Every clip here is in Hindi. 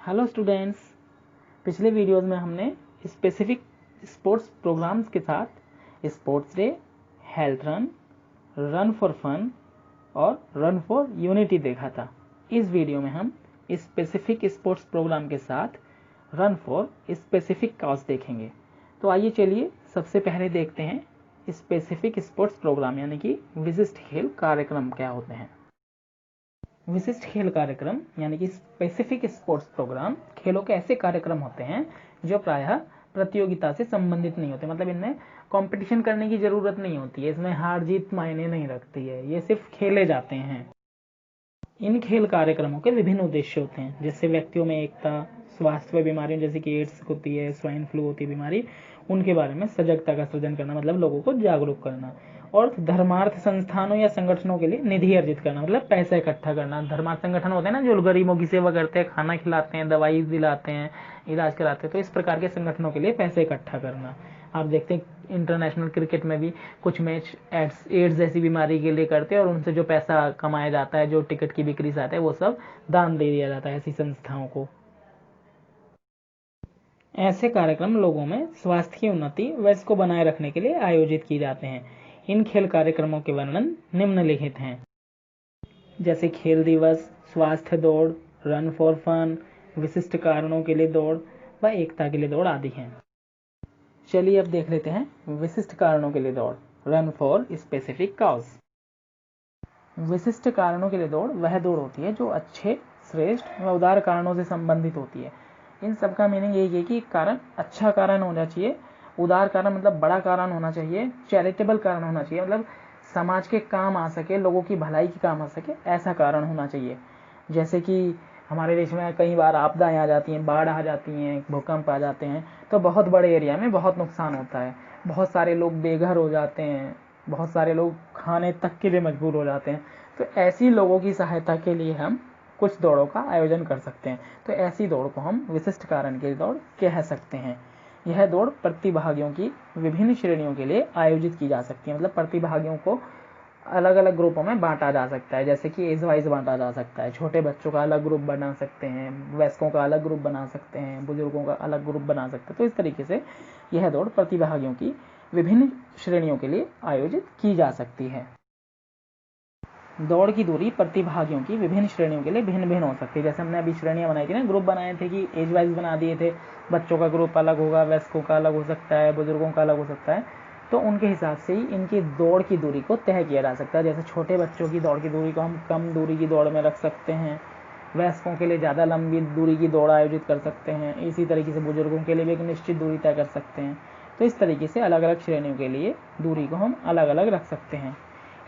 हेलो स्टूडेंट्स, पिछले वीडियोस में हमने स्पेसिफिक स्पोर्ट्स प्रोग्राम्स के साथ sports day, health run, run for fun और रन फॉर यूनिटी देखा था। इस वीडियो में हम स्पेसिफिक स्पोर्ट्स प्रोग्राम के साथ रन फॉर स्पेसिफिक काज देखेंगे। तो आइए चलिए सबसे पहले देखते हैं स्पेसिफिक स्पोर्ट्स प्रोग्राम यानी कि विशिष्ट खेल कार्यक्रम क्या होते हैं। विशिष्ट खेल कार्यक्रम यानी कि स्पेसिफिक स्पोर्ट्स प्रोग्राम खेलों के ऐसे कार्यक्रम होते हैं जो प्रायः प्रतियोगिता से संबंधित नहीं होते। मतलब इनमें कंपटीशन करने की जरूरत नहीं होती है, इसमें हार जीत मायने नहीं रखती है, ये सिर्फ खेले जाते हैं। इन खेल कार्यक्रमों के विभिन्न उद्देश्य होते हैं, जैसे व्यक्तियों में एकता, स्वास्थ्य व बीमारियों जैसे कि एड्स होती है, स्वाइन फ्लू होती है बीमारी, उनके बारे में सजगता का सृजन करना, मतलब लोगों को जागरूक करना। और धर्मार्थ संस्थानों या संगठनों के लिए निधि अर्जित करना, मतलब पैसा इकट्ठा करना। धर्मार्थ संगठन होते हैं ना जो गरीबों की सेवा करते हैं, खाना खिलाते हैं, दवाई दिलाते हैं, इलाज कराते हैं, तो इस प्रकार के संगठनों के लिए पैसे इकट्ठा करना। आप देखते हैं इंटरनेशनल क्रिकेट में भी कुछ मैच एड्स जैसी बीमारी के लिए करते हैं और उनसे जो पैसा कमाया जाता है, जो टिकट की बिक्री से आता है, वो सब दान दे दिया जाता है ऐसी संस्थाओं को। ऐसे कार्यक्रम लोगों में स्वास्थ्य की उन्नति व इसको बनाए रखने के लिए आयोजित किए जाते हैं। इन खेल कार्यक्रमों के वर्णन निम्नलिखित हैं, जैसे खेल दिवस, स्वास्थ्य दौड़, रन फॉर फन, विशिष्ट कारणों के लिए दौड़ व एकता के लिए दौड़ आदि हैं। चलिए अब देख लेते हैं विशिष्ट कारणों के लिए दौड़, रन फॉर स्पेसिफिक कॉज। विशिष्ट कारणों के लिए दौड़ वह दौड़ होती है जो अच्छे, श्रेष्ठ व उदार कारणों से संबंधित होती है। इन सब का मीनिंग यही है कि कारण अच्छा कारण होना चाहिए, उदार कारण मतलब बड़ा कारण होना चाहिए, चैरिटेबल कारण होना चाहिए, मतलब समाज के काम आ सके, लोगों की भलाई के काम आ सके, ऐसा कारण होना चाहिए। जैसे कि हमारे देश में कई बार आपदाएं आ जाती हैं, बाढ़ आ जाती हैं, भूकंप आ जाते हैं, तो बहुत बड़े एरिया में बहुत नुकसान होता है, बहुत सारे लोग बेघर हो जाते हैं, बहुत सारे लोग खाने तक के लिए मजबूर हो जाते हैं। तो ऐसी लोगों की सहायता के लिए हम कुछ दौड़ों का आयोजन कर सकते हैं। तो ऐसी दौड़ को हम विशिष्ट कारण की दौड़ कह सकते हैं। यह दौड़ प्रतिभागियों की विभिन्न श्रेणियों के लिए आयोजित की जा सकती है। मतलब प्रतिभागियों को अलग अलग ग्रुपों में बांटा जा सकता है, जैसे कि एज वाइज बांटा जा सकता है। छोटे बच्चों का अलग ग्रुप बना सकते हैं, वयस्कों का अलग ग्रुप बना सकते हैं, बुजुर्गों का अलग ग्रुप बना सकते हैं। तो इस तरीके से यह दौड़ प्रतिभागियों की विभिन्न श्रेणियों के लिए आयोजित की जा सकती है। दौड़ की दूरी प्रतिभागियों की विभिन्न श्रेणियों के लिए भिन्न भिन्न हो सकती है। जैसे हमने अभी श्रेणियां बनाई थी ना, ग्रुप बनाए थे कि एज वाइज बना दिए थे, बच्चों का ग्रुप अलग होगा, वयस्कों का अलग हो सकता है, बुजुर्गों का अलग हो सकता है। तो उनके हिसाब से ही इनकी दौड़ की दूरी को तय किया जा सकता है। जैसे छोटे बच्चों की दौड़ की दूरी को हम कम दूरी की दौड़ में रख सकते हैं, वयस्कों के लिए ज़्यादा लंबी दूरी की दौड़ आयोजित कर सकते हैं, इसी तरीके से बुजुर्गों के लिए भी एक निश्चित दूरी तय कर सकते हैं। तो इस तरीके से अलग अलग श्रेणियों के लिए दूरी को हम अलग अलग रख सकते हैं।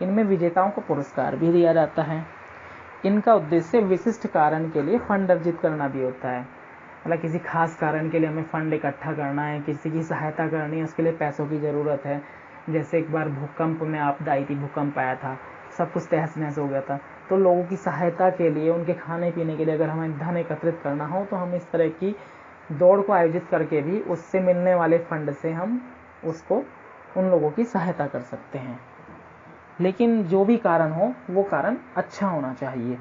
इनमें विजेताओं को पुरस्कार भी दिया जाता है। इनका उद्देश्य विशिष्ट कारण के लिए फंड अर्जित करना भी होता है। मतलब किसी खास कारण के लिए हमें फंड इकट्ठा करना है, किसी की सहायता करनी है, उसके लिए पैसों की ज़रूरत है। जैसे एक बार भूकंप में आपदा आई थी, भूकंप आया था, सब कुछ तहस नहस हो गया था, तो लोगों की सहायता के लिए, उनके खाने पीने के लिए अगर हमें धन एकत्रित करना हो तो हम इस तरह की दौड़ को आयोजित करके भी उससे मिलने वाले फंड से हम उसको, उन लोगों की सहायता कर सकते हैं। लेकिन जो भी कारण हो वो कारण अच्छा होना चाहिए।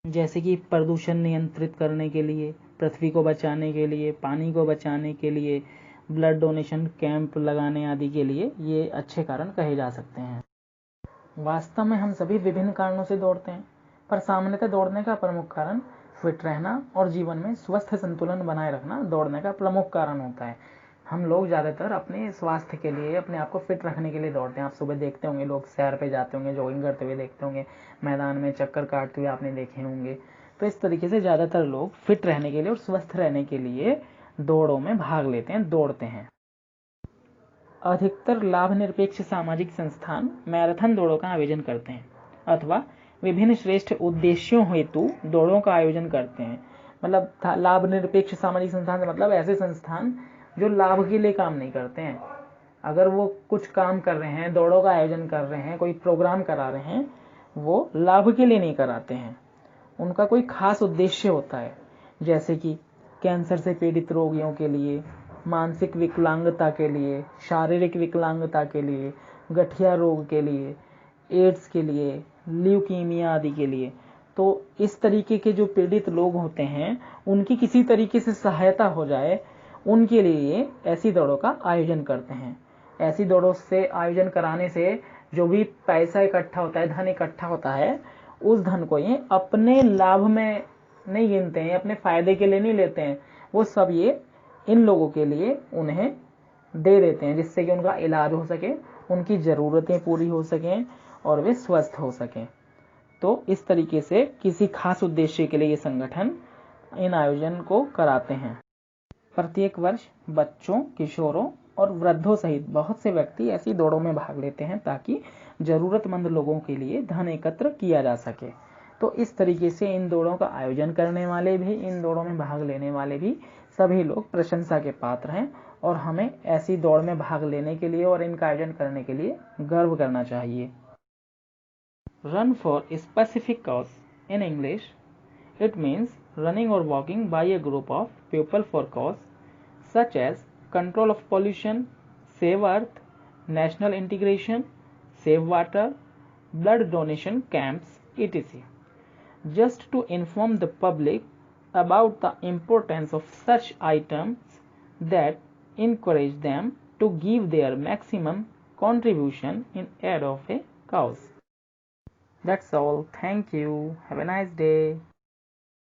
जैसे कि प्रदूषण नियंत्रित करने के लिए, पृथ्वी को बचाने के लिए, पानी को बचाने के लिए, ब्लड डोनेशन कैंप लगाने आदि के लिए ये अच्छे कारण कहे जा सकते हैं। वास्तव में हम सभी विभिन्न कारणों से दौड़ते हैं, पर सामान्यतः दौड़ने का प्रमुख कारण फिट रहना और जीवन में स्वस्थ संतुलन बनाए रखना दौड़ने का प्रमुख कारण होता है। हम लोग ज़्यादातर अपने स्वास्थ्य के लिए, अपने आप को फिट रखने के लिए दौड़ते हैं। आप सुबह देखते होंगे लोग सैर पे जाते होंगे, जॉगिंग करते हुए देखते होंगे, मैदान में चक्कर काटते हुए आपने देखे होंगे। तो इस तरीके से ज़्यादातर लोग फिट रहने के लिए और स्वस्थ रहने के लिए दौड़ों में भाग लेते हैं, दौड़ते हैं। अधिकतर लाभ निरपेक्ष सामाजिक संस्थान मैराथन दौड़ों का आयोजन करते हैं अथवा विभिन्न श्रेष्ठ उद्देश्यों हेतु दौड़ों का आयोजन करते हैं। मतलब लाभ निरपेक्ष सामाजिक संस्थान से मतलब ऐसे संस्थान जो लाभ के लिए काम नहीं करते हैं। अगर वो कुछ काम कर रहे हैं, दौड़ों का आयोजन कर रहे हैं, कोई प्रोग्राम करा रहे हैं, वो लाभ के लिए नहीं कराते हैं, उनका कोई खास उद्देश्य होता है। जैसे कि कैंसर से पीड़ित रोगियों के लिए, मानसिक विकलांगता के लिए, शारीरिक विकलांगता के लिए, गठिया रोग के लिए, एड्स के लिए, ल्यूकीमिया आदि के लिए। तो इस तरीके के जो पीड़ित लोग होते हैं उनकी किसी तरीके से सहायता हो जाए, उनके लिए ऐसी दौड़ों का आयोजन करते हैं। ऐसी दौड़ों से आयोजन कराने से जो भी पैसा इकट्ठा होता है, धन इकट्ठा होता है, उस धन को ये अपने लाभ में नहीं गिनते हैं, अपने फायदे के लिए नहीं लेते हैं, वो सब ये इन लोगों के लिए उन्हें दे देते हैं, जिससे कि उनका इलाज हो सके, उनकी ज़रूरतें पूरी हो सकें और वे स्वस्थ हो सकें। तो इस तरीके से किसी खास उद्देश्य के लिए ये संगठन इन आयोजन को कराते हैं। प्रत्येक वर्ष बच्चों, किशोरों और वृद्धों सहित बहुत से व्यक्ति ऐसी दौड़ों में भाग लेते हैं ताकि ज़रूरतमंद लोगों के लिए धन एकत्र किया जा सके। तो इस तरीके से इन दौड़ों का आयोजन करने वाले भी, इन दौड़ों में भाग लेने वाले भी सभी लोग प्रशंसा के पात्र हैं और हमें ऐसी दौड़ में भाग लेने के लिए और इनका आयोजन करने के लिए गर्व करना चाहिए। Run for a specific cause. In English, it means running or walking by a group of people for cause such as control of pollution, save earth, national integration, save water, blood donation camps, etc. Just to inform the public about the importance of such items that encourage them to give their maximum contribution in aid of a cause. That's all. Thank you. Have a nice day.